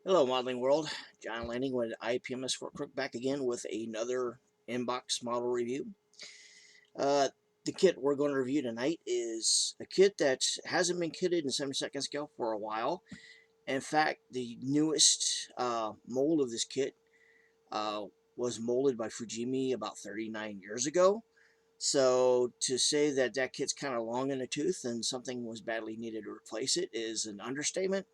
Hello, modeling world. John Lanning with IPMS for Crook back again with another inbox model review. Uh, the kit we're going to review tonight is a kit that hasn't been kitted in 70-second scale for a while. In fact, the newest mold of this kit uh, was molded by Fujimi about 39 years ago. So to say that that kit's kind of long in the tooth and something was badly needed to replace it is an understatement.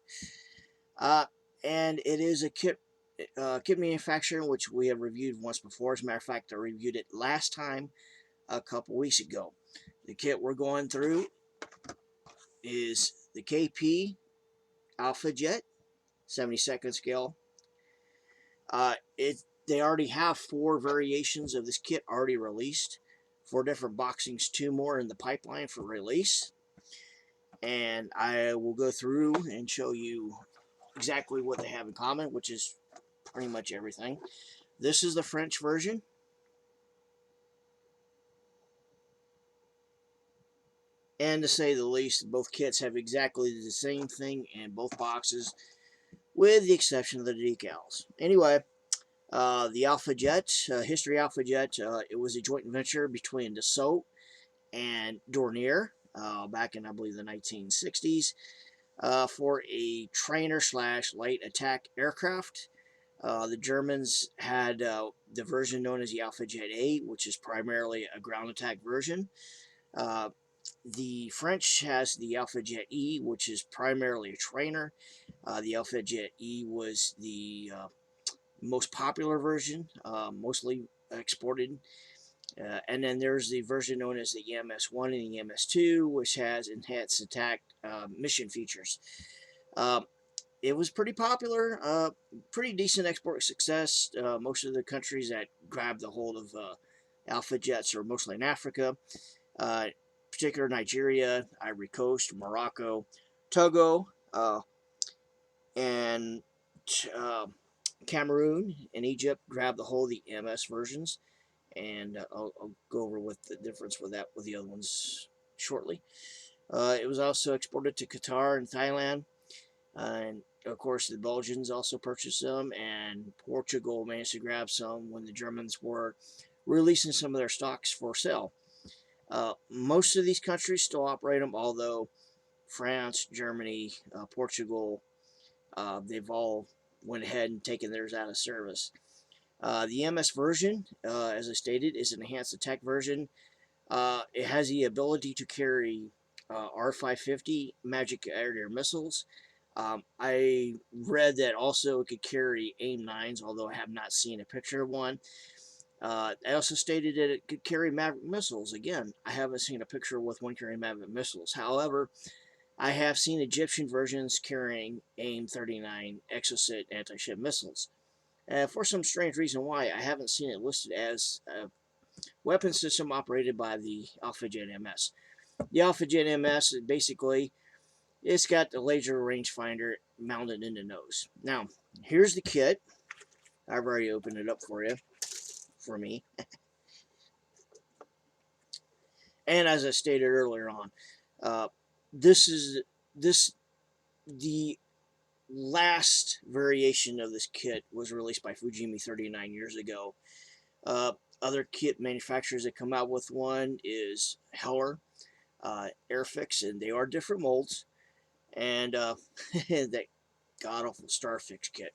Uh, and it is a kit manufacturer which we have reviewed once before. As a matter of fact, I reviewed it last time a couple weeks ago. The kit we're going through is the KP Alpha Jet 70-second scale. They already have 4 variations of this kit already released, 4 different boxings, 2 more in the pipeline for release. And I will go through and show you exactly what they have in common, which is pretty much everything. This is the French version. And to say the least, both kits have exactly the same thing in both boxes, with the exception of the decals. Anyway, the Alpha Jet, History Alpha Jet, it was a joint venture between Dassault and Dornier back in, I believe, the 1960s for a trainer slash light attack aircraft. The Germans had the version known as the Alpha Jet A, which is primarily a ground attack version. Uh, the French has the Alpha Jet E, which is primarily a trainer. The Alpha Jet E was the most popular version, mostly exported. And then there's the version known as the EMS-1 and the EMS-2, which has enhanced attack mission features. Uh, it was pretty popular, pretty decent export success. Most of the countries that grabbed the hold of Alpha Jets are mostly in Africa. Particular Nigeria, Ivory Coast, Morocco, Togo, and uh, Cameroon and Egypt grabbed the whole of the MS versions, and I'll go over what the difference with that with the other ones shortly. It was also exported to Qatar and Thailand, and of course the Belgians also purchased some, and Portugal managed to grab some when the Germans were releasing some of their stocks for sale. Most of these countries still operate them, although France, Germany, Portugal, they've all went ahead and taken theirs out of service. The MS version, as I stated, is an enhanced attack version. It has the ability to carry R550 magic air missiles. I read that also it could carry AIM-9s, although I have not seen a picture of one. I also stated that it could carry Maverick missiles. Again, I haven't seen a picture with one carrying Maverick missiles. However, I have seen Egyptian versions carrying AIM-39 Exocet anti-ship missiles. For some strange reason why, I haven't seen it listed as a weapon system operated by the Alpha Jet MS. The Alpha Jet MS is basically, it's got the laser rangefinder mounted in the nose. Now, here's the kit. I've already opened it up for you, for me. And as I stated earlier on, uh, this is this the last variation of this kit was released by Fujimi 39 years ago. Uh, Other kit manufacturers that come out with one is Heller, Airfix, and they are different molds, and that god awful Starfix kit,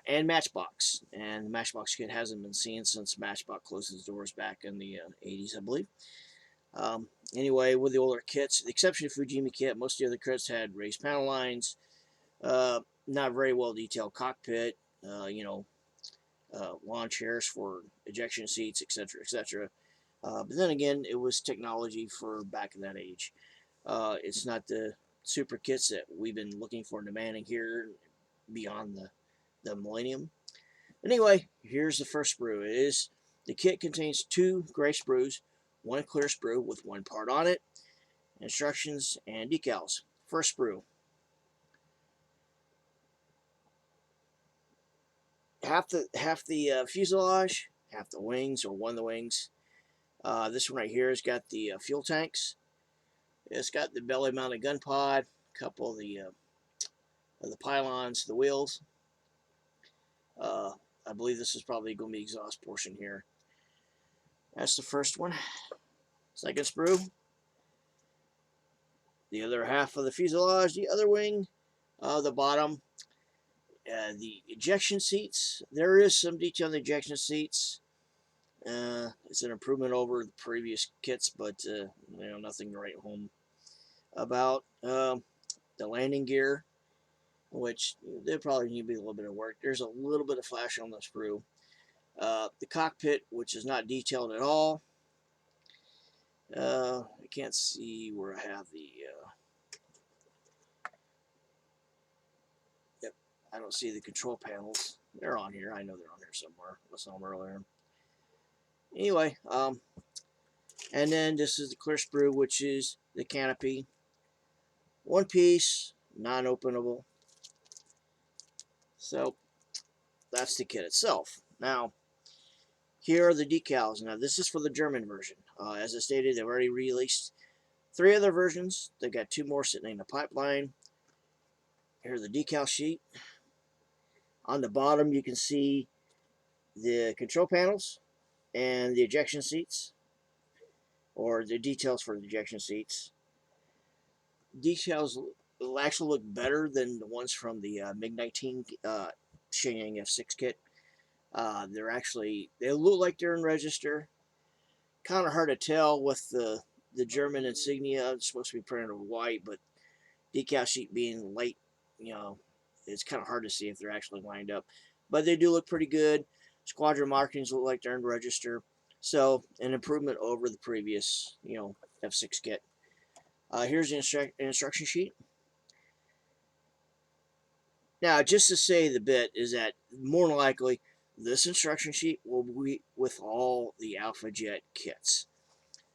and Matchbox. And the Matchbox kit hasn't been seen since Matchbox closed its doors back in the 80s, I believe. Anyway, with the older kits, the exception of Fujimi kit, most of the other kits had raised panel lines, not very well detailed cockpit, lawn chairs for ejection seats, etc., etc. But then again, it was technology for back in that age. It's not the super kits that we've been looking for and demanding here beyond the millennium. Anyway, here's the first sprue. The kit contains 2 gray sprues, 1 clear sprue with 1 part on it, instructions, and decals. First sprue. Half the fuselage, half the wings, or one of the wings. This one right here has got the fuel tanks. It's got the belly mounted gun pod, a couple of the the pylons, the wheels. I believe this is probably going to be exhaust portion here. That's the first one. Second sprue. The other half of the fuselage, the other wing, the bottom. The ejection seats. There is some detail on the ejection seats. It's an improvement over the previous kits, but nothing to write home about. The landing gear, which they probably need to be a little bit of work. There's a little bit of flash on the sprue. The cockpit, which is not detailed at all. I can't see where I have the. Yep, I don't see the control panels. They're on here. I know they're on here somewhere. I saw them earlier. Anyway, and then this is the clear sprue, which is the canopy. One piece, non-openable. So that's the kit itself. Now, here are the decals. Now, this is for the German version. As I stated, they've already released 3 other versions. They've got 2 more sitting in the pipeline. Here's the decal sheet. On the bottom, you can see the control panels and the ejection seats, or the details for the ejection seats. Details will actually look better than the ones from the MiG-19 Shenyang F6 kit. They look like they're in register. Kind of hard to tell with the German insignia. It's supposed to be printed in white, but decal sheet being light, it's kind of hard to see if they're actually lined up. But they do look pretty good. Squadron markings look like they're in register. So, an improvement over the previous, F6 kit. Here's the instruction sheet. Now, just to say the bit is that more than likely, this instruction sheet will be with all the Alpha Jet kits.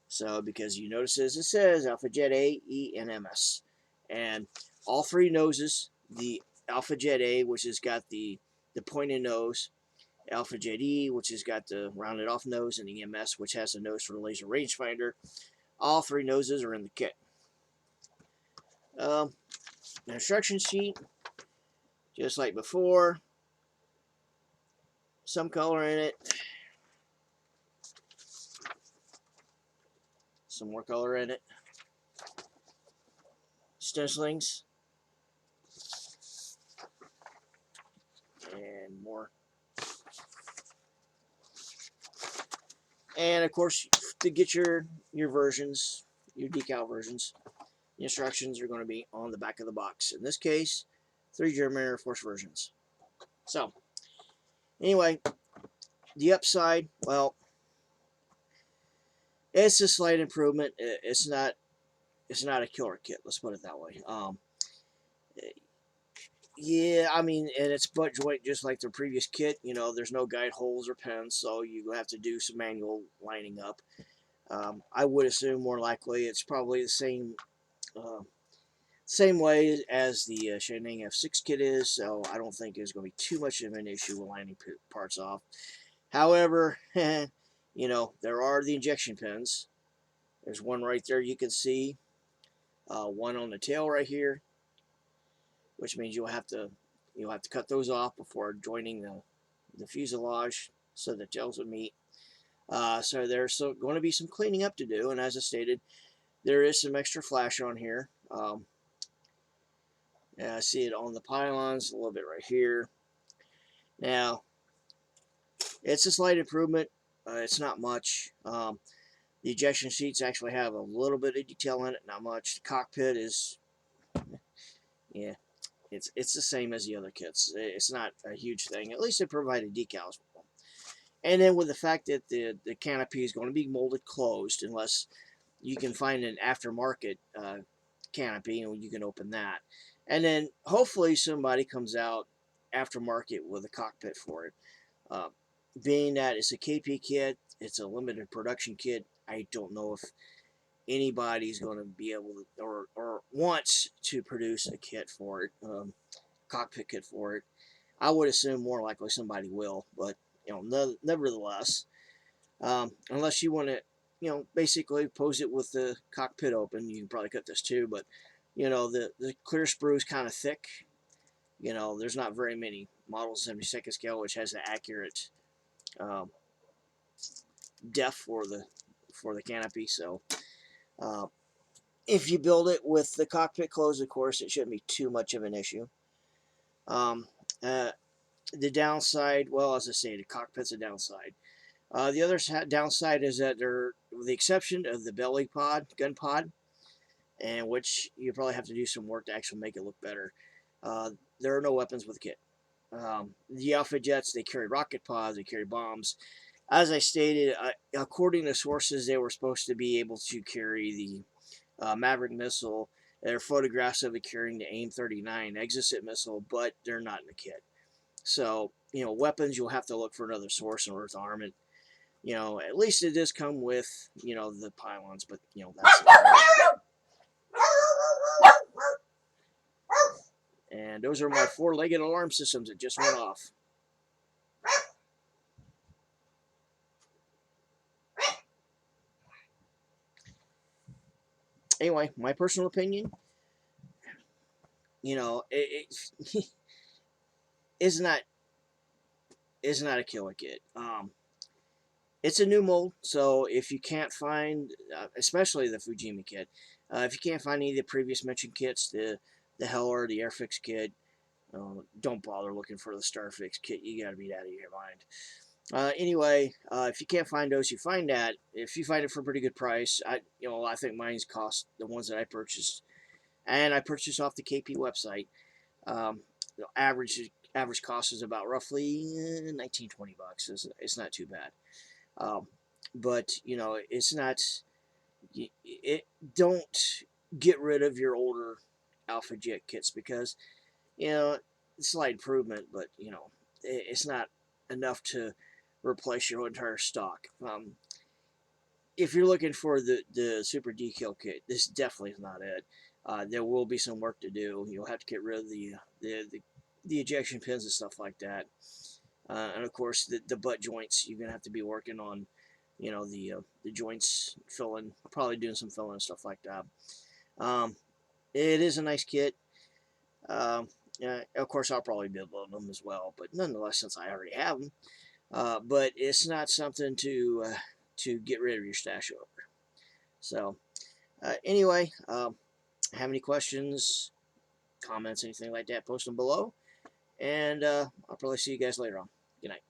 So, because you notice as it says Alpha Jet A, E, and MS. And all 3 noses, the Alpha Jet A, which has got the pointed nose, Alpha Jet E, which has got the rounded off nose, and the EMS, which has a nose for the laser rangefinder. All 3 noses are in the kit. The instruction sheet, just like before, some color in it, some more color in it, stencilings, and more. And of course, to get your versions, your decal versions, the instructions are going to be on the back of the box. In this case, 3 German Air Force versions. So, anyway, the upside, well, it's a slight improvement. It's not a killer kit. Let's put it that way. Yeah, I mean, and it's butt joint just like the previous kit. There's no guide holes or pins, so you have to do some manual lining up. I would assume more likely it's probably the same way as the Shenyang F6 kit is, so I don't think there's going to be too much of an issue with lining parts off. However, there are the injection pins. There's one right there you can see, one on the tail right here, which means you'll have to cut those off before joining the fuselage so the tails would meet. So there's going to be some cleaning up to do, and as I stated, there is some extra flash on here. I see it on the pylons a little bit right here. Now, it's a slight improvement. It's not much. The ejection seats actually have a little bit of detail in it, not much. The cockpit is, yeah, it's the same as the other kits. It's not a huge thing. At least they provided decals. And then with the fact that the canopy is going to be molded closed, unless you can find an aftermarket canopy and you can open that. And then hopefully somebody comes out aftermarket with a cockpit for it. Being that it's a KP kit, it's a limited production kit, I don't know if anybody's going to be able to or wants to produce a kit for it, cockpit kit for it. I would assume more likely somebody will, but nevertheless, unless you want to, basically pose it with the cockpit open, you can probably cut this too, but the clear sprue is kind of thick, You know, there's not very many models 72nd scale which has the accurate um, depth for the canopy. So uh, if you build it with the cockpit closed, of course, it shouldn't be too much of an issue. Um, uh, the downside, well, as I say, the cockpit's a downside. The other downside is that with the exception of the belly pod, gun pod, and which you probably have to do some work to actually make it look better. There are no weapons with the kit. The Alpha Jets, they carry rocket pods, they carry bombs. As I stated, according to sources, they were supposed to be able to carry the Maverick missile. There are photographs of it carrying the AIM-39 Exocet missile, but they're not in the kit. So, you know, weapons, you'll have to look for another source in order to arm it. You know, at least it does come with, you know, the pylons, but, you know, that's and those are my four-legged alarm systems that just went off. Anyway, my personal opinion, you know, it is not a killer kit. It's a new mold, so if you can't find, especially the Fujimi kit, if you can't find any of the previous mentioned kits, the Heller, the Airfix kit, don't bother looking for the Starfix kit. You got to be out of your mind. Anyway, if you can't find those, you find that. If you find it for a pretty good price, I think mine's cost the ones that I purchased, and I purchased off the KP website. Average cost is about roughly 19-20 bucks. It's not too bad. Um, but you know, it's not. Don't get rid of your older Alpha Jet kits because you know it's slight improvement, but you know it's not enough to replace your entire stock. If you're looking for the super decal kit, this definitely is not it. There will be some work to do. You'll have to get rid of the ejection pins and stuff like that, and of course the butt joints. You're gonna have to be working on, you know, the joints filling, probably doing some filling and stuff like that. Um, it is a nice kit. Um, of course, I'll probably build them as well, but nonetheless, since I already have them, but it's not something to get rid of your stash over. So anyway, have any questions, comments, anything like that, post them below. And I'll probably see you guys later on. Good night.